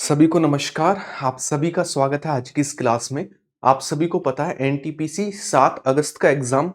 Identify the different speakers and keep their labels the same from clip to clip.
Speaker 1: सभी को नमस्कार। आप सभी का स्वागत है आज की इस क्लास में। आप सभी को पता है एनटीपीसी 7 अगस्त का एग्जाम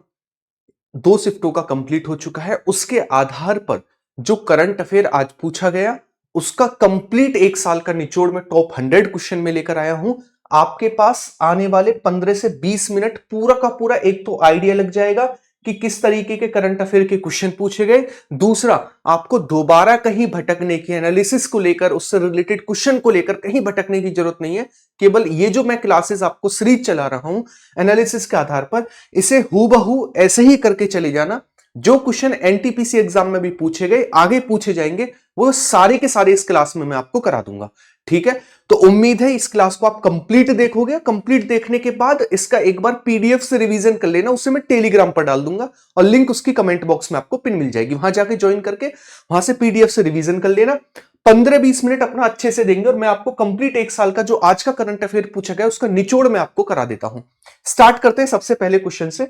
Speaker 1: 2 शिफ्टों का कंप्लीट हो चुका है। उसके आधार पर जो करंट अफेयर आज पूछा गया उसका कंप्लीट 1 साल का निचोड़ में टॉप 100 क्वेश्चन में लेकर आया हूं। आपके पास आने वाले 15 से 20 मिनट पूरा का पूरा एक तो आइडिया लग जाएगा कि किस तरीके के करंट अफेयर के क्वेश्चन पूछे गए। दूसरा, आपको दोबारा कहीं भटकने की, एनालिसिस को लेकर, उससे रिलेटेड क्वेश्चन को लेकर कहीं भटकने की जरूरत नहीं है। केवल ये जो मैं क्लासेस आपको सीरीज चला रहा हूं एनालिसिस के आधार पर, इसे हूबहू ऐसे ही करके चले जाना। जो क्वेश्चन एनटीपीसी एग्जाम में भी पूछे गए, आगे पूछे जाएंगे, वो सारे के सारे इस क्लास में मैं आपको करा दूंगा। ठीक है, तो उम्मीद है इस क्लास को आप कंप्लीट देखोगे। कंप्लीट देखने के बाद इसका एक बार पीडीएफ से रिवीजन कर लेना, उसे मैं टेलीग्राम पर डाल दूंगा और लिंक उसकी कमेंट बॉक्स में आपको पिन मिल जाएगी। वहां जाके ज्वाइन करके वहां से पीडीएफ से रिवीजन कर लेना। 15-20 मिनट अपना अच्छे से देंगे और मैं आपको कंप्लीट 1 साल का जो आज का करंट अफेयर पूछा गया उसका निचोड़ मैं आपको करा देता हूं। स्टार्ट करते हैं सबसे पहले क्वेश्चन से।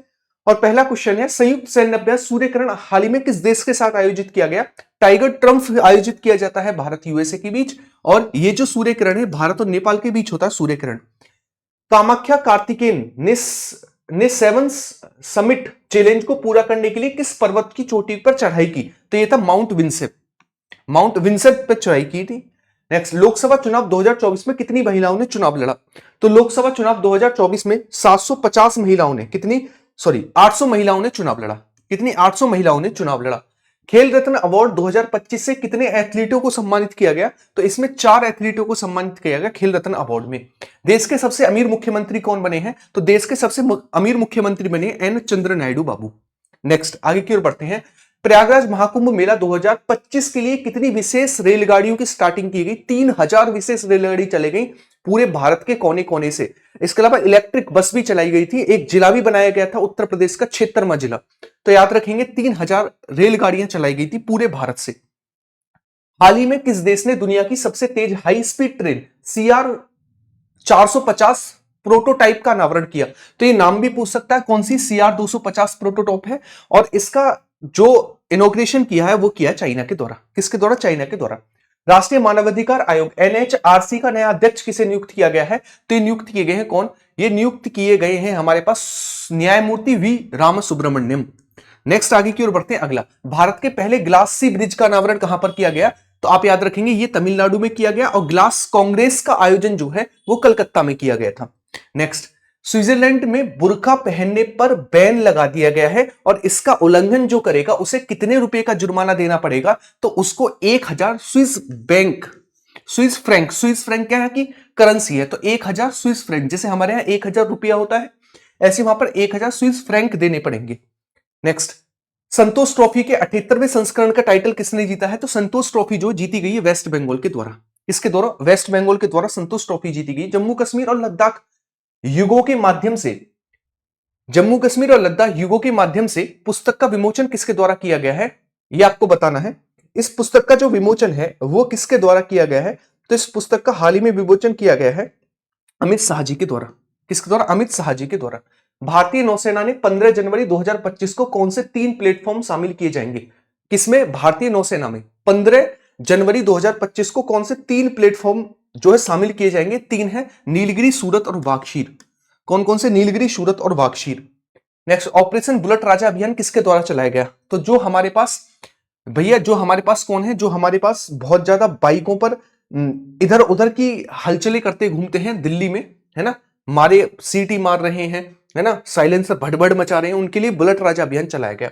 Speaker 1: और पहला क्वेश्चन है, संयुक्त सैन्य अभ्यास सूर्यकिरण हाल ही में किस देश के साथ आयोजित किया गया? टाइगर ट्रम्प आयोजित किया जाता है भारत यूएसए के बीच। और ये जो सूर्यकिरण है भारत और नेपाल के बीच होता है सूर्यकिरण। कामाख्या कार्तिकेयन ने 7 समिट चैलेंज को पूरा करने के लिए किस पर्वत की चोटी पर चढ़ाई की? तो ये था माउंट विंसेप पर चढ़ाई की थी। नेक्स्ट, लोकसभा चुनाव 2024 में कितनी महिलाओं ने चुनाव लड़ा? तो लोकसभा चुनाव 2024 में 750 महिलाओं ने 800 महिलाओं ने चुनाव लड़ा। कितनी? 800 महिलाओं ने चुनाव लड़ा। खेल रत्न अवार्ड 2025 से कितने एथलीटों को सम्मानित किया गया? तो इसमें 4 एथलीटों को सम्मानित किया गया खेल रत्न अवार्ड में। देश के सबसे अमीर मुख्यमंत्री कौन बने हैं? तो देश के सबसे अमीर मुख्यमंत्री बने एन चंद्र नायडू बाबू। नेक्स्ट, आगे की ओर बढ़ते हैं। प्रयागराज महाकुंभ मेला 2025 के लिए कितनी विशेष रेलगाड़ियों की स्टार्टिंग की गई? 3000 विशेष रेलगाड़ी चले गई पूरे भारत के कोने कोने से। इसके अलावा इलेक्ट्रिक बस भी चलाई गई थी। एक जिला भी बनाया गया था उत्तर प्रदेश का क्षेत्रमा जिला। तो याद रखेंगे 3000 रेलगाड़ियां चलाई गई थी पूरे भारत से। हाल ही में किस देश ने दुनिया की सबसे तेज high speed train CR 450 prototype का अनावरण किया? तो ये नाम भी पूछ सकता है, कौन सी CR 250 प्रोटोटाइप है। और इसका जो इनॉग्रेशन किया है वो किया चाइना के द्वारा। किसके द्वारा? चाइना के द्वारा। राष्ट्रीय मानवाधिकार आयोग NHRC का नया अध्यक्ष किसे नियुक्त किया गया है? तो ये नियुक्त किए गए हैं कौन? ये नियुक्त किए गए हैं हमारे पास न्यायमूर्ति वी राम सुब्रमण्यम। नेक्स्ट, आगे की ओर बढ़ते हैं। अगला, भारत के पहले ग्लास सी ब्रिज का अनावरण कहां पर किया गया? तो आप याद रखेंगे ये तमिलनाडु में किया गया और ग्लास कांग्रेस का आयोजन जो है वो कलकत्ता में किया गया था। नेक्स्ट, स्विट्जरलैंड में बुर्का पहनने पर बैन लगा दिया गया है और इसका उल्लंघन जो करेगा उसे कितने रुपए का जुर्माना देना पड़ेगा? तो उसको 1000 स्विस फ्रैंक क्या है कि करेंसी है, तो 1000 स्विस फ्रैंक, जैसे हमारे यहां 1000 रुपया होता है ऐसे वहां पर 1000 स्विस फ्रैंक देने पड़ेंगे। नेक्स्ट, संतोष ट्रॉफी के 78वें संस्करण का टाइटल किसने जीता है? तो संतोष ट्रॉफी जो जीती गई है वेस्ट बंगाल के द्वारा। इसके द्वारा वेस्ट बंगाल के द्वारा संतोष ट्रॉफी जीती गई। जम्मू कश्मीर और लद्दाख युगों के माध्यम से पुस्तक का विमोचन किसके द्वारा किया गया है? यह आपको बताना है। इस पुस्तक का जो विमोचन है वो किसके द्वारा किया गया है? तो इस पुस्तक का हाल ही में विमोचन किया गया है अमित शाह जी के द्वारा। किसके द्वारा? अमित शाह जी के द्वारा। भारतीय नौसेना ने 15 जनवरी 2025 को कौन से 3 प्लेटफॉर्म शामिल किए जाएंगे? किसमें? भारतीय नौसेना में 15 जनवरी 2025 को कौन से 3 प्लेटफॉर्म जो है शामिल किए जाएंगे? 3 है, नीलगिरी, सूरत और वागशीर। कौन कौन से? नीलगिरी, सूरत और वागशीर। नेक्स्ट, ऑपरेशन बुलेट राजा अभियान किसके द्वारा चलाया गया? तो जो हमारे पास कौन है? जो हमारे पास बहुत ज्यादा बाइकों पर इधर उधर की हलचलें करते घूमते हैं दिल्ली में, है ना, मारे सीटी मार रहे हैं, है ना, साइलेंसर भड़बड़ मचा रहे हैं, उनके लिए बुलेट राजा अभियान चलाया गया।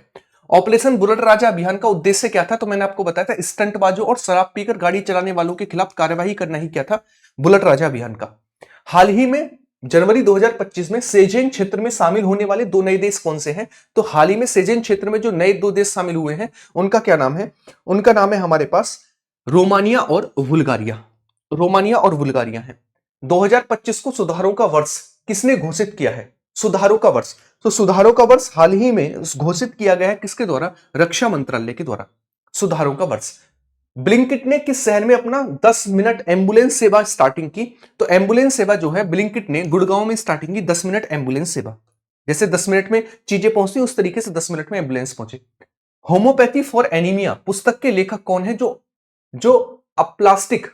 Speaker 1: ऑपरेशन बुलेट राजा अभियान का उद्देश्य क्या था? तो मैंने आपको बताया था, स्टंटबाजों और शराब पीकर गाड़ी चलाने वालों के खिलाफ कार्यवाही करना ही क्या था? बुलेट राजा अभियान का। हाल ही में जनवरी 2025 में सेजेन क्षेत्र में शामिल होने वाले 2 नए देश कौन से हैं? तो हाल ही में सेजेन क्षेत्र में जो नए 2 देश शामिल हुए हैं उनका क्या नाम है? उनका नाम है हमारे पास रोमानिया और बुल्गारिया है। 2025 को सुधारों का वर्ष किसने घोषित किया है? सुधारों का वर्ष। तो सुधारों का वर्ष हाल ही में घोषित किया गया है किसके द्वारा? रक्षा मंत्रालय के द्वारा। सुधारों का वर्ष। ब्लिंकिट ने किस शहर में अपना 10 मिनट एम्बुलेंस सेवा स्टार्टिंग की? तो एम्बुलेंस सेवा जो है ब्लिंकिट ने गुड़गांव में स्टार्टिंग की, 10 मिनट एम्बुलेंस सेवा। जैसे 10 मिनट में चीजें पहुंचती उस तरीके से 10 मिनट में एम्बुलेंस पहुंचे। होम्योपैथी फॉर एनीमिया पुस्तक के लेखक कौन है? जो अपलास्टिक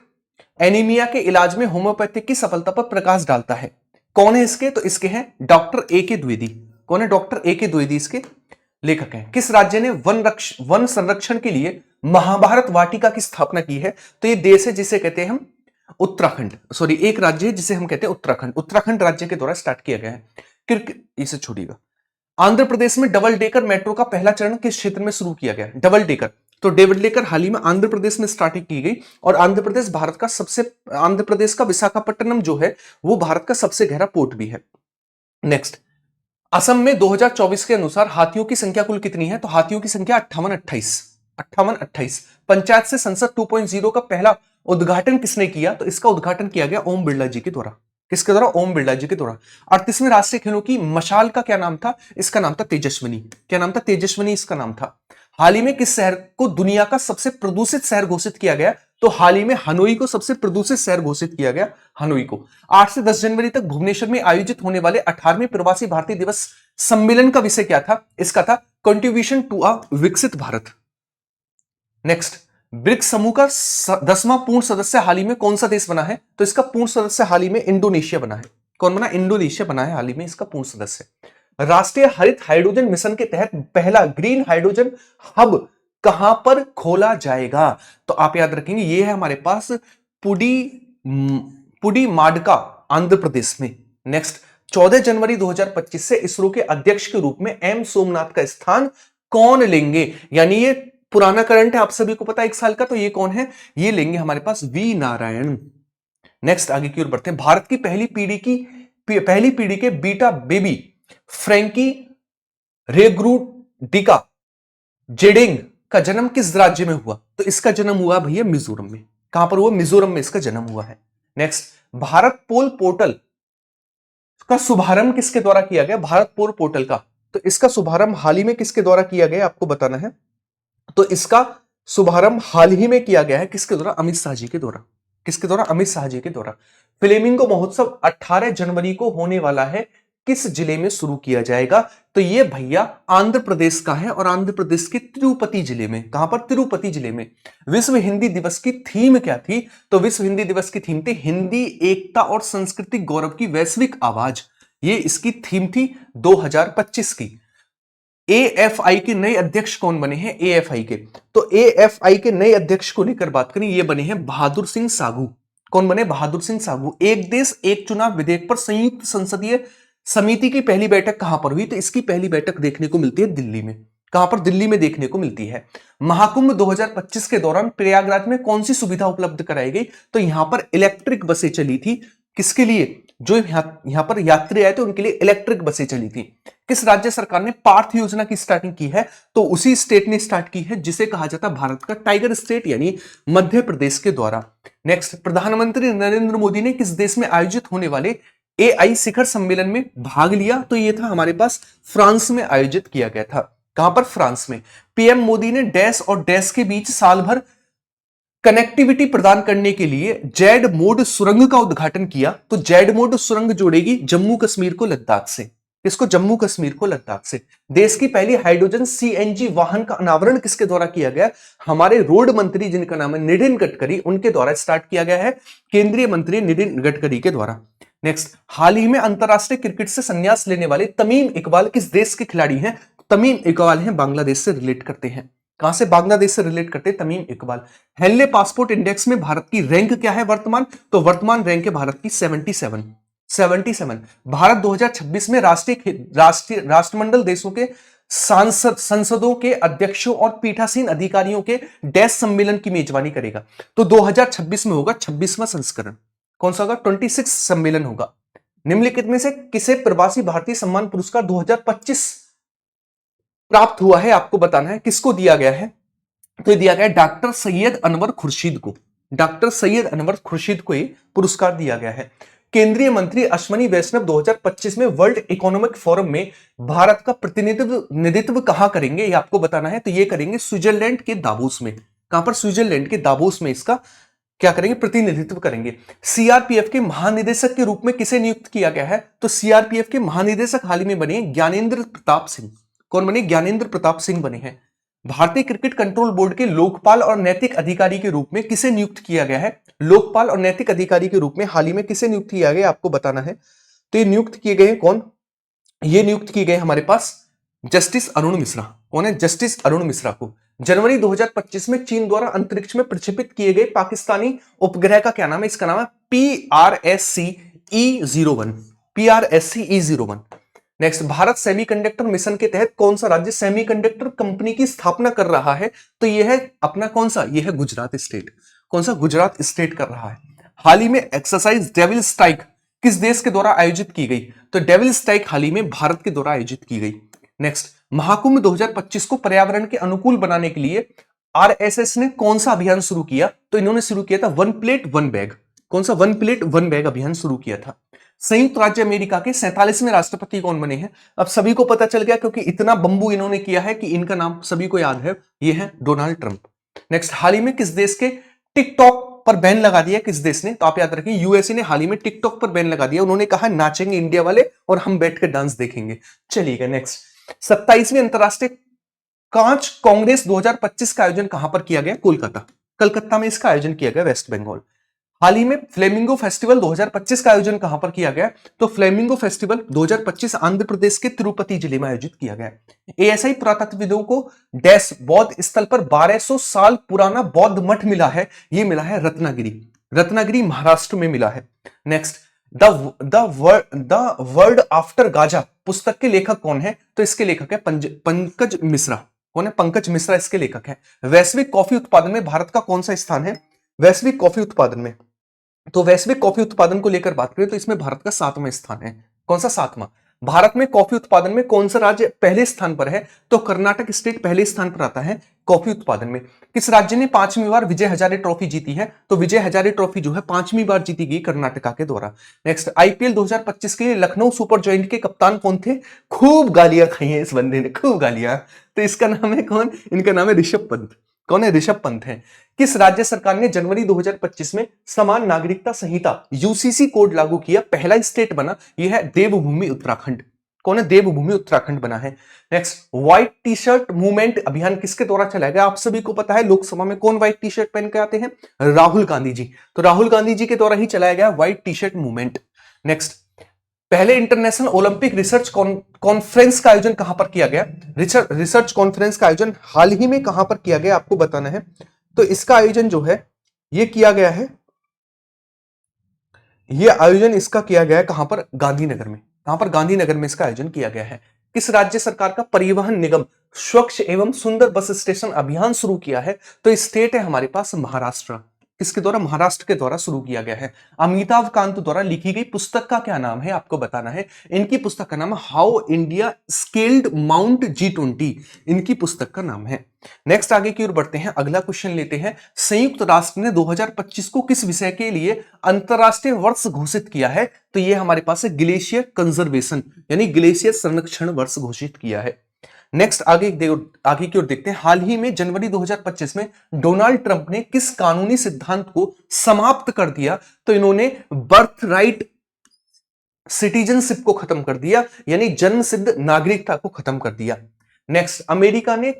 Speaker 1: एनीमिया के इलाज में होम्योपैथिक की सफलता पर प्रकाश डालता है। कौन है इसके? तो इसके हैं डॉक्टर ए के द्विवेदी। कौन है? डॉक्टर ए के द्विवेदी इसके लेखक हैं। किस राज्य ने वन संरक्षण के लिए महाभारत वाटिका की स्थापना की है? तो ये देश है जिसे कहते हैं हम उत्तराखंड। सॉरी, एक राज्य है जिसे हम कहते हैं उत्तराखंड। उत्तराखंड राज्य के द्वारा स्टार्ट किया गया है। इसे छोड़िएगा। आंध्र प्रदेश में डबल डेकर मेट्रो का पहला चरण किस क्षेत्र में शुरू किया गया? Double decker. तो डबल डेकर हाल ही में आंध्र प्रदेश में स्टार्टिंग की गई और आंध्र प्रदेश का विशाखापट्टनम जो है वो भारत का सबसे गहरा पोर्ट भी है। नेक्स्ट, असम में 2024 के अनुसार हाथियों की संख्या कुल कितनी है? तो हाथियों की संख्या 58-28। पंचायत से संसद 2.0 का पहला उद्घाटन किसने किया? तो इसका उद्घाटन किया गया ओम बिरला जी के द्वारा। किसके द्वारा? ओम बिरला जी के द्वारा। 38वें राष्ट्रीय खेलों की मशाल का क्या नाम था? इसका नाम था तेजस्विनी। क्या नाम था? तेजस्विनी इसका नाम था। हाल ही में किस शहर को दुनिया का सबसे प्रदूषित शहर घोषित किया गया? तो हाल ही में हनोई को सबसे प्रदूषित शहर घोषित किया गया, हनोई को। 8 से 10 जनवरी तक भुवनेश्वर में आयोजित होने वाले 18वें प्रवासी भारतीय दिवस सम्मेलन का विषय क्या था? इसका था कंट्रीब्यूशन टू अ विकसित भारत। नेक्स्ट, ब्रिक्स समूह का 10वां पूर्ण सदस्य हाल ही में कौन सा देश बना है? तो इसका पूर्ण सदस्य हाल ही में इंडोनेशिया बना है। कौन बना? इंडोनेशिया बना है हाल ही में इसका पूर्ण सदस्य। राष्ट्रीय हरित हाइड्रोजन मिशन के तहत पहला ग्रीन हाइड्रोजन हब कहां पर खोला जाएगा? तो आप याद रखेंगे ये है हमारे पास पुडीमाडका, आंध्र प्रदेश में। नेक्स्ट, 14 जनवरी 2025 से इसरो के अध्यक्ष के रूप में एम सोमनाथ का स्थान कौन लेंगे? यानी ये पुराना करंट है, आप सभी को पता है, 1 साल का। तो ये कौन है? ये लेंगे हमारे पास वी नारायण। नेक्स्ट, आगे की ओर बढ़ते हैं। भारत की पहली पीढ़ी के बीटा बेबी फ्रैंकी रेग्रुडिका जेडिंग का जन्म किस राज्य में हुआ? तो इसका जन्म हुआ भैया मिजोरम में। कहां पर हुआ? मिजोरम में इसका जन्म हुआ है। नेक्स्ट, भारत पोल पोर्टल का शुभारंभ किसके द्वारा किया गया? भारत पोल पोर्टल का। तो इसका शुभारंभ हाल ही में किसके द्वारा किया गया आपको बताना है। तो इसका शुभारंभ हाल ही में किया गया है किसके द्वारा? अमित शाह जी के द्वारा। किसके द्वारा? अमित शाह जी के द्वारा। फ्लेमिंगो महोत्सव 18 जनवरी को होने वाला है, किस जिले में शुरू किया जाएगा? तो ये भैया आंध्र प्रदेश का है और आंध्र प्रदेश के तिरुपति जिले में। कहां पर? तिरुपति जिले में। विश्व हिंदी दिवस की थीम क्या थी? तो विश्व हिंदी दिवस की थीम थी हिंदी एकता और सांस्कृतिक गौरव की वैश्विक आवाज। ये इसकी थीम थी 2025 की। एएफआई के नए अध्यक्ष कौन बने हैं? एएफआई के। तो एएफआई के नए अध्यक्ष को लेकर बात करें, ये बने हैं बहादुर सिंह सागू। कौन बने? बहादुर सिंह सागू। एक देश एक चुनाव विधेयक पर संयुक्त संसदीय समिति की पहली बैठक कहां पर हुई? तो इसकी पहली बैठक देखने को मिलती है दिल्ली में। कहां पर? दिल्ली में देखने को मिलती है। महाकुंभ 2025 के दौरान प्रयागराज में कौन सी सुविधा उपलब्ध कराई गई? तो यहां पर इलेक्ट्रिक बसें चली थी। किसके लिए? जो यहां पर यात्री आए थे उनके लिए इलेक्ट्रिक बसें चली थी। किस राज्य सरकार ने पार्थ योजना की स्टार्टिंग की है? तो उसी स्टेट ने स्टार्ट की है जिसे कहा जाता है भारत का टाइगर स्टेट, यानी मध्य प्रदेश के द्वारा। नेक्स्ट, प्रधानमंत्री नरेंद्र मोदी ने किस देश में आयोजित होने वाले एआई शिखर सम्मेलन में भाग लिया? तो यह था हमारे पास फ्रांस में आयोजित किया गया था। कहां पर? फ्रांस में। पीएम मोदी ने डैश और डैश के बीच साल भर कनेक्टिविटी प्रदान करने के लिए जेड मोड सुरंग का उद्घाटन किया। तो जेड मोड सुरंग जोड़ेगी जम्मू कश्मीर को लद्दाख से। इसको जम्मू कश्मीर को लद्दाख से। देश की पहली हाइड्रोजन सीएनजी वाहन का अनावरण किसके द्वारा किया गया? हमारे रोड मंत्री जिनका नाम है नितिन गडकरी, उनके द्वारा स्टार्ट किया गया है, केंद्रीय मंत्री नितिन गडकरी के द्वारा। नेक्स्ट, हाल ही में अंतरराष्ट्रीय क्रिकेट से संन्यास लेने वाले तमीम इकबाल किस देश के खिलाड़ी हैं? तमीम इकबाल हैं बांग्लादेश से रिलेट करते हैं। कहां से? बांग्लादेश से रिलेट करते हैं Tamim Iqbal. Henley passport index में भारत की रैंक क्या है वर्तमान? तो वर्तमान रैंक है भारत की 77। भारत 2026 में राष्ट्रमंडल देशों के संसदों के अध्यक्षों और पीठासीन अधिकारियों के डैश सम्मेलन की मेजबानी करेगा। तो 2026 में होगा 26वां संस्करण। कौन सा होगा? 26 सम्मेलन होगा। निम्नलिखित में से किसे प्रवासी भारतीय सम्मान पुरस्कार 2025 प्राप्त हुआ है? आपको बताना है किसको दिया गया है। तो दिया गया डॉक्टर सैयद अनवर खुर्शीद को। डॉक्टर सैयद अनवर खुर्शीद को ये पुरस्कार दिया गया है। केंद्रीय मंत्री अश्विनी वैष्णव 2025 में वर्ल्ड इकोनॉमिक फोरम में भारत का प्रतिनिधित्व कहां करेंगे? ये आपको बताना है। तो ये करेंगे स्विट्जरलैंड के दावोस में। कहां पर? स्विट्जरलैंड के दावोस में इसका क्या करेंगे? प्रतिनिधित्व करेंगे। सीआरपीएफ के महानिदेशक के रूप में किसे नियुक्त किया गया है? तो सीआरपीएफ के महानिदेशक हाल ही में बने ज्ञानेंद्र प्रताप सिंह। कौन बने? ज्ञानेंद्र प्रताप सिंह बने हैं। भारतीय क्रिकेट कंट्रोल बोर्ड के लोकपाल और नैतिक अधिकारी के रूप में किसे नियुक्त किया गया है? लोकपाल और नैतिक अधिकारी के रूप में हाल ही में किसे नियुक्त किया गया आपको बताना है। तो ये नियुक्त किए गए कौन? ये नियुक्त किए गए हमारे पास जस्टिस अरुण मिश्रा। कौन है? जस्टिस अरुण मिश्रा को। जनवरी 2025 में चीन द्वारा अंतरिक्ष में प्रक्षेपित किए गए पाकिस्तानी उपग्रह का क्या नाम है? इसका नाम है PRSC-E01। PRSC-E01। Next, Bharat semiconductor mission के तहत कौन सा राज्य सेमीकंडक्टर कंपनी की स्थापना कर रहा है? तो यह है अपना कौन सा? यह है गुजरात स्टेट। कौन सा? गुजरात स्टेट कर रहा है। हाल ही में एक्सरसाइज डेविल स्ट्राइक किस देश के द्वारा आयोजित की गई? तो डेविल स्ट्राइक हाल ही में भारत के द्वारा आयोजित की गई। नेक्स्ट, महाकुंभ 2025 को पर्यावरण के अनुकूल बनाने के लिए आरएसएस ने कौन सा अभियान शुरू किया? तो इन्होंने शुरू किया था वन प्लेट वन बैग। कौन सा? वन प्लेट वन बैग अभियान शुरू किया था। संयुक्त राज्य अमेरिका के 47वें राष्ट्रपति कौन बने हैं? अब सभी को पता चल गया क्योंकि इतना बंबू इन्होंने किया है कि इनका नाम सभी को याद है, ये है डोनाल्ड ट्रंप। नेक्स्ट, हाल ही में किस देश के टिकटॉक पर बैन लगा दिया? किस देश ने? तो आप याद रखें, यूएसए ने हाल ही में टिकटॉक पर बैन लगा दिया। उन्होंने कहा नाचेंगे इंडिया वाले और हम बैठ कर डांस देखेंगे। चलिएगा नेक्स्ट, 27वीं अंतरराष्ट्रीय कांच कांग्रेस 2025 का आयोजन कहां पर किया गया? कोलकाता। कलकत्ता में इसका आयोजन किया गया, वेस्ट बंगाल। हाल ही में फ्लेमिंगो फेस्टिवल 2025 का आयोजन कहां पर किया गया? तो फ्लेमिंगो फेस्टिवल 2025 आंध्र प्रदेश के तिरुपति जिले में आयोजित किया गया। एएसआई पुरातत्वविदों को डैश बौद्ध स्थल पर 1200 साल पुराना बौद्ध मठ मिला है। यह मिला है रत्नागिरी। रत्नागिरी महाराष्ट्र में मिला है। Next, the world after Gaza पुस्तक के लेखक कौन है? तो इसके लेखक है पंकज मिश्रा। कौन है? पंकज मिश्रा इसके लेखक है। वैश्विक कॉफी उत्पादन में भारत का कौन सा स्थान है? वैश्विक कॉफी उत्पादन में, तो वैश्विक कॉफी उत्पादन को लेकर बात करें तो इसमें भारत का 7वां स्थान है। कौन सा? 7वां। भारत में कॉफी उत्पादन में कौन सा राज्य पहले स्थान पर है? तो कर्नाटक स्टेट पहले स्थान पर आता है कॉफी उत्पादन में। किस राज्य ने 5वीं बार विजय हजारे ट्रॉफी जीती है? तो विजय हजारे ट्रॉफी जो है 5वीं बार जीती गई कर्नाटका के द्वारा। नेक्स्ट, आईपीएल 2025 के लिए लखनऊ सुपर जॉइंट के कप्तान कौन थे? खूब गालियां खाई हैं इस बंदे ने, खूब गालियां। तो इसका नाम है कौन? इनका नाम है ऋषभ पंत। कौन है? ऋषभ पंत है। किस राज्य सरकार ने जनवरी 2025 में समान नागरिकता संहिता यूसीसी कोड लागू किया? पहला स्टेट बना, यह है देवभूमि उत्तराखंड। कौन है? देवभूमि उत्तराखंड बना है। Next, white T shirt movement अभियान किसके द्वारा चलाया गया? आप सभी को पता है, लोकसभा में कौन व्हाइट टी शर्ट पहन के आते हैं? राहुल गांधी जी। तो राहुल गांधी जी के द्वारा ही चलाया गया white T shirt movement. Next, पहले इंटरनेशनल ओलंपिक रिसर्च कॉन्फ्रेंस का आयोजन कहां पर किया गया? रिसर्च कॉन्फ्रेंस का आयोजन हाल ही में कहां पर किया गया आपको बताना है। तो इसका आयोजन जो है ये किया गया है, ये आयोजन इसका किया गया है कहां पर? गांधीनगर में। कहां पर? गांधीनगर में इसका आयोजन किया गया है। किस राज्य सरकार का परिवहन निगम स्वच्छ एवं सुंदर बस स्टेशन अभियान शुरू किया है? तो स्टेट है हमारे पास महाराष्ट्र। किसके द्वारा? महाराष्ट्र के द्वारा शुरू किया गया है। अमिताभ कांत द्वारा लिखी गई पुस्तक का क्या नाम है आपको बताना है। इनकी पुस्तक का नाम है how India scaled mount G20। इनकी पुस्तक का नाम है। नेक्स्ट, आगे की ओर बढ़ते हैं, अगला क्वेश्चन लेते हैं। संयुक्त राष्ट्र ने 2025 को किस विषय के लिए अंतरराष्ट्रीय वर्ष घोषित किया है? तो ये हमारे पास है ग्लेशियर कंजर्वेशन, यानी ग्लेशियर संरक्षण वर्ष घोषित किया है। नेक्स्ट, आगे की ओर देखते हैं। हाल ही में जनवरी 2025 में डोनाल्ड ट्रंप ने किस कानूनी सिद्धांत को समाप्त कर दिया? तो इन्होंने बर्थ राइट सिटीजनशिप को खत्म कर दिया, यानी जन्म सिद्ध नागरिकता को खत्म कर दिया। नेक्स्ट, अमेरिका ने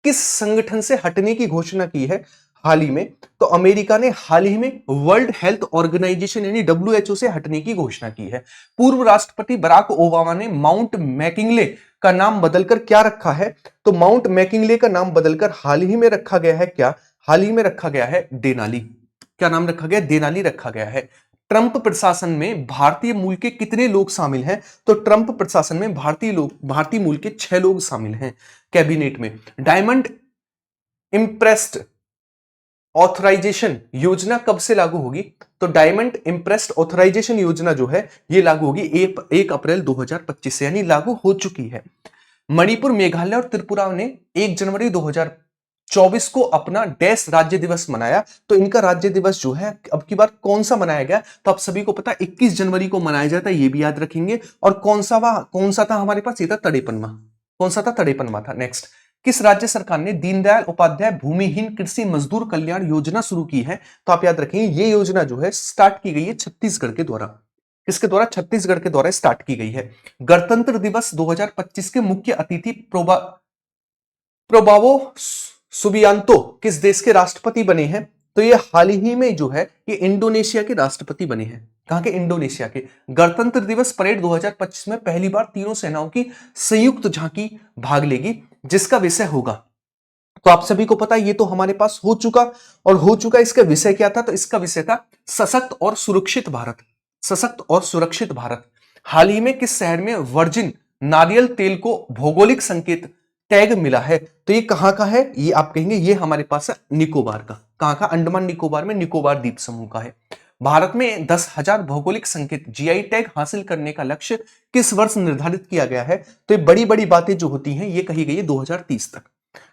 Speaker 1: किस संगठन से हटने की घोषणा की है हाल ही में? तो अमेरिका ने हाल ही में वर्ल्ड हेल्थ ऑर्गेनाइजेशन यानी WHO से हटने की घोषणा की है। पूर्व राष्ट्रपति बराक ओबामा ने माउंट मैकिंले का नाम बदलकर क्या रखा है? तो माउंट मैकिंले का नाम बदलकर हाल ही में रखा गया है क्या? हाल ही में रखा गया है देनाली। क्या नाम रखा गया? देनाली रखा गया है। ट्रंप प्रशासन में भारतीय मूल के कितने लोग शामिल हैं? तो ट्रंप प्रशासन में भारतीय मूल के 6 लोग शामिल हैं कैबिनेट में। डायमंड इंप्रेस्ड ऑथराइजेशन योजना कब से लागू होगी? तो डायमंड इंप्रेस्ड ऑथराइजेशन योजना जो है ये लागू होगी 1 अप्रैल 2025 से, यानी लागू हो चुकी है। मणिपुर, मेघालय और त्रिपुरा ने 1 जनवरी 2024 को अपना डैश राज्य दिवस मनाया। तो इनका राज्य दिवस जो है अब की बार कौन सा मनाया गया? तो आप सभी को पता 21 जनवरी को मनाया जाता है, ये भी याद रखेंगे। और कौन सा था हमारे पास? ये था 53वां। कौन सा था? 53वां था। नेक्स्ट, किस राज्य सरकार ने दीनदयाल उपाध्याय भूमिहीन कृषि मजदूर कल्याण योजना शुरू की है? तो आप याद रखेंगे ये योजना जो है स्टार्ट की गई है छत्तीसगढ़ के द्वारा। किसके द्वारा? छत्तीसगढ़ के द्वारा स्टार्ट की गई है। गणतंत्र दिवस 2025 के मुख्य अतिथि प्रोबावो सुबियांतो किस देश के राष्ट्रपति बने हैं? तो ये हाल ही में जो है ये इंडोनेशिया के राष्ट्रपति बने हैं। कहां के? इंडोनेशिया के। गणतंत्र दिवस परेड 2025 में पहली बार तीनों सेनाओं की संयुक्त झांकी भाग लेगी, जिसका विषय होगा, तो आप सभी को पता है ये तो हमारे पास हो चुका, और हो चुका। इसका विषय क्या था? तो इसका विषय था सशक्त और सुरक्षित भारत। सशक्त और सुरक्षित भारत। हाल ही में किस शहर में वर्जिन नारियल तेल को भौगोलिक संकेत टैग मिला है? तो ये कहां का है? ये आप कहेंगे ये हमारे पास है निकोबार का। कहां का? अंडमान निकोबार में, निकोबार द्वीप समूह का है। भारत में 10,000 भौगोलिक संकेत जीआई टैग हासिल करने का लक्ष्य किस वर्ष निर्धारित किया गया है? तो ये बड़ी बड़ी बातें जो होती हैं ये कही गई है 2030 तक।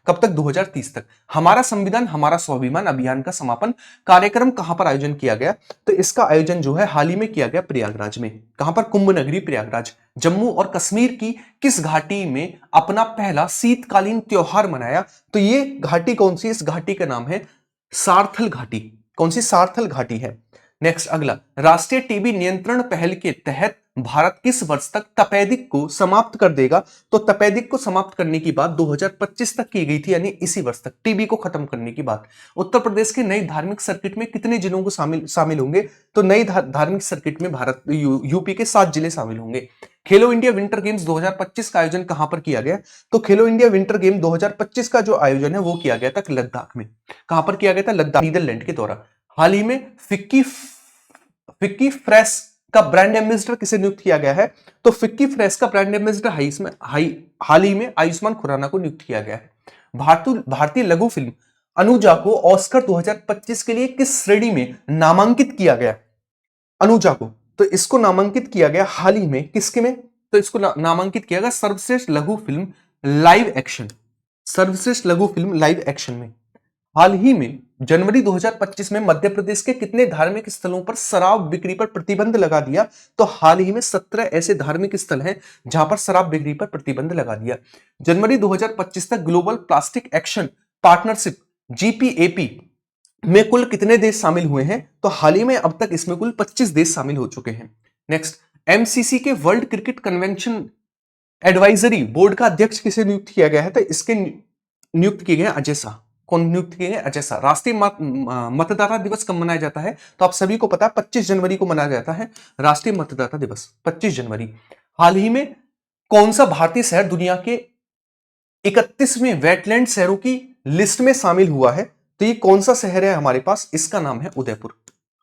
Speaker 1: कब तक? 2030 तक। हमारा संविधान हमारा स्वाभिमान अभियान का समापन कार्यक्रम कहां पर आयोजन किया गया? तो इसका आयोजन जो है हाल ही में किया गया प्रयागराज में। कहां पर? कुंभ नगरी प्रयागराज। जम्मू और कश्मीर की किस घाटी में अपना पहला शीतकालीन त्योहार मनाया? तो ये घाटी कौन सी? इस घाटी का नाम है सारथल घाटी। कौन सी? सारथल घाटी है। नेक्स्ट अगला, राष्ट्रीय टीबी नियंत्रण पहल के तहत भारत किस वर्ष तक तपेदिक को समाप्त कर देगा? तो तपेदिक को समाप्त करने की बात 2025 तक की गई थी, यानी इसी वर्ष तक टीबी को खत्म करने की बात। उत्तर प्रदेश के नए धार्मिक सर्किट में कितने जिलों को शामिल होंगे? तो नई धार्मिक सर्किट में भारत यूपी के 7 जिले शामिल होंगे। खेलो इंडिया विंटर गेम्स 2025 का आयोजन कहां पर किया गया? तो खेलो इंडिया विंटर गेम 2025 का जो आयोजन है वो किया गया था लद्दाख में। कहां पर किया गया था? लद्दाख, नीदरलैंड के द्वारा। हाल ही में फिक्की फ्रेश का ब्रांड एम्बेसडर किसे नियुक्त किया गया है? तो फिक्की फ्रेश का ब्रांड एम्बेसडर हाल ही में आयुष्मान खुराना को नियुक्त किया गया है। भारतीय लघु फिल्म अनुजा को ऑस्कर 2025 के लिए किस श्रेणी में नामांकित किया गया? अनुजा को, तो इसको नामांकित किया गया हाल ही में किसके में? तो इसको नामांकित किया गया सर्वश्रेष्ठ लघु फिल्म लाइव एक्शन। सर्वश्रेष्ठ लघु फिल्म लाइव एक्शन में। हाल ही में जनवरी 2025 में मध्य प्रदेश के कितने धार्मिक स्थलों पर शराब बिक्री पर प्रतिबंध लगा दिया? तो हाल ही में 17 ऐसे धार्मिक स्थल हैं जहां पर शराब बिक्री पर प्रतिबंध लगा दिया। जनवरी 2025 तक ग्लोबल प्लास्टिक एक्शन पार्टनरशिप जीपीएपी में कुल कितने देश शामिल हुए हैं? तो हाल ही में अब तक इसमें कुल 25 देश शामिल हो चुके हैं। नेक्स्ट, एमसीसी के world cricket convention advisory board का अध्यक्ष किसे नियुक्त किया गया है? तो इसके नियुक्त किए गए अजय शाह। कौन नियुक्त किए गए? अजय शाह। राष्ट्रीय मतदाता दिवस कब मनाया जाता है? तो आप सभी को पता है 25 जनवरी को मनाया जाता है राष्ट्रीय मतदाता दिवस, 25 जनवरी। हाल ही में कौन सा भारतीय शहर दुनिया के 31वें वेटलैंड शहरों की लिस्ट में शामिल हुआ है? तो ये कौन सा शहर है हमारे पास? इसका नाम है उदयपुर।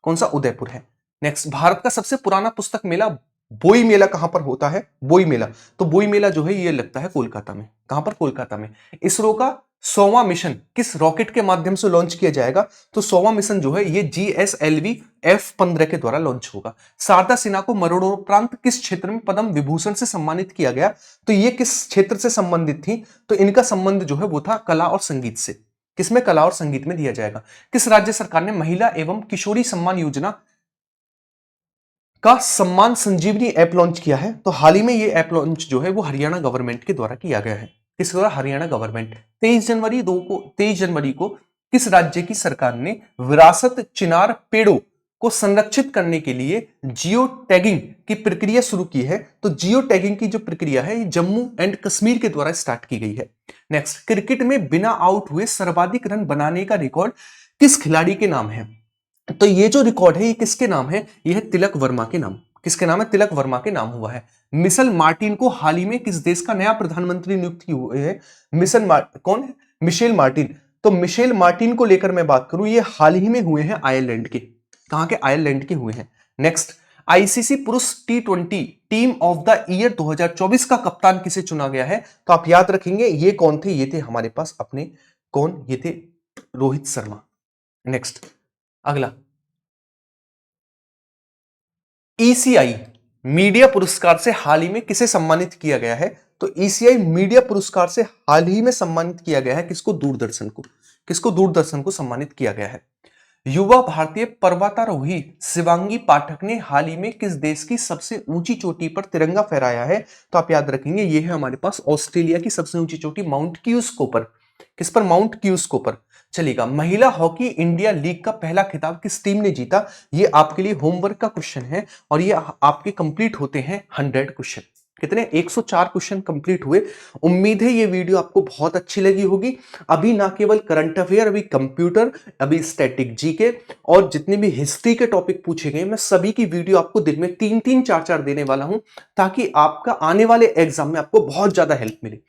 Speaker 1: कौन सा? उदयपुर है। नेक्स्ट, भारत का सबसे पुराना पुस्तक मेला बोई मेला कहां पर होता है? बोई मेला। तो बोई मेला जो है ये लगता है कोलकाता में। कहां पर? कोलकाता में। इसरो का 100वां मिशन किस रॉकेट के माध्यम से लॉन्च किया जाएगा? तो 100वां मिशन जो है ये GSLV F-15 के द्वारा लॉन्च होगा। शारदा सिन्हा को मरणोपरांत किस क्षेत्र में पद्म विभूषण से सम्मानित किया गया? तो ये किस क्षेत्र से संबंधित थी? तो इनका संबंध जो है वो था कला और संगीत से। किसमें? कला और संगीत में दिया जाएगा। किस राज्य सरकार ने महिला एवं किशोरी सम्मान योजना का सम्मान संजीवनी ऐप लॉन्च किया है? तो हाल ही में ये ऐप लॉन्च जो है वो हरियाणा गवर्नमेंट के द्वारा किया गया है। किसके द्वारा? हरियाणा गवर्नमेंट। 23 जनवरी को किस राज्य की सरकार ने विरासत चिनार पेड़ों को संरक्षित करने के लिए जियो टैगिंग की प्रक्रिया शुरू की है? तो जियो टैगिंग की जो प्रक्रिया है ये जम्मू एंड कश्मीर के द्वारा स्टार्ट की गई है। नेक्स्ट, क्रिकेट में बिना आउट हुए सर्वाधिक रन बनाने का रिकॉर्ड किस खिलाड़ी के नाम है? तो ये जो रिकॉर्ड है ये किसके नाम है? ये है तिलक वर्मा के नाम। किसके नाम है? तिलक वर्मा के नाम हुआ है। मिशेल मार्टिन को हाल ही में किस देश का नया प्रधानमंत्री नियुक्त हुए हैं? कौन है? Michelle Martin. तो मिशेल मार्टिन को लेकर मैं बात करूं, ये हाल ही में हुए हैं आयरलैंड के। कहां के? आयरलैंड के हुए हैं। नेक्स्ट, आईसीसी पुरुष T20 team of the year 2024 का कप्तान किसे चुना गया है? तो आप याद रखेंगे ये कौन थे? ये थे हमारे पास अपने कौन? ये थे रोहित शर्मा। नेक्स्ट अगला, ECI मीडिया पुरस्कार से हाल ही में किसे सम्मानित किया गया है? तो ECI मीडिया पुरस्कार से हाल ही में सम्मानित किया गया है किसको? दूरदर्शन को। किसको? दूरदर्शन को सम्मानित किया गया है। युवा भारतीय पर्वतारोही शिवांगी पाठक ने हाल ही में किस देश की सबसे ऊंची चोटी पर तिरंगा फहराया है? तो आप याद रखेंगे ये है हमारे पास ऑस्ट्रेलिया की सबसे ऊंची चोटी माउंट क्यूस्को पर। किस पर? माउंट क्यूस्को पर। चलेगा, महिला हॉकी इंडिया लीग का पहला खिताब किस टीम ने जीता? ये आपके लिए होमवर्क का क्वेश्चन है और ये आपके कंप्लीट होते हैं 100 क्वेश्चन। कितने 104 क्वेश्चन कंप्लीट हुए। उम्मीद है ये वीडियो आपको बहुत अच्छी लगी होगी। अभी ना केवल करंट अफेयर, अभी कंप्यूटर, अभी स्टैटिक जीके और जितने भी हिस्ट्री के टॉपिक पूछे गए, मैं सभी की वीडियो आपको दिन में 3-3 4-4 देने वाला हूं, ताकि आपका आने वाले एग्जाम में आपको बहुत ज्यादा हेल्प मिले।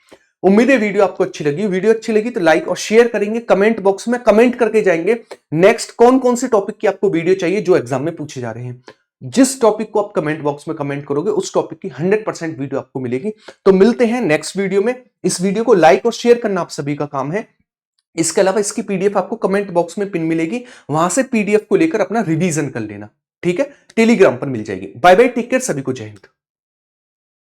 Speaker 1: उम्मीद है वीडियो आपको अच्छी लगी। वीडियो अच्छी लगी तो लाइक और शेयर करेंगे, कमेंट बॉक्स में कमेंट करके जाएंगे नेक्स्ट कौन कौन से टॉपिक की आपको वीडियो चाहिए जो एग्जाम में पूछे जा रहे हैं। जिस टॉपिक को आप कमेंट बॉक्स में कमेंट करोगे उस टॉपिक की 100% वीडियो आपको मिलेगी। तो मिलते हैं नेक्स्ट वीडियो में। इस वीडियो को लाइक और शेयर करना आप सभी का काम है। इसके अलावा इसकी पीडीएफ आपको कमेंट बॉक्स में पिन मिलेगी, वहां से पीडीएफ को लेकर अपना रिवीजन कर लेना। ठीक है, टेलीग्राम पर मिल जाएगी। बाय बाय, टेक केयर, सभी को जय हिंद।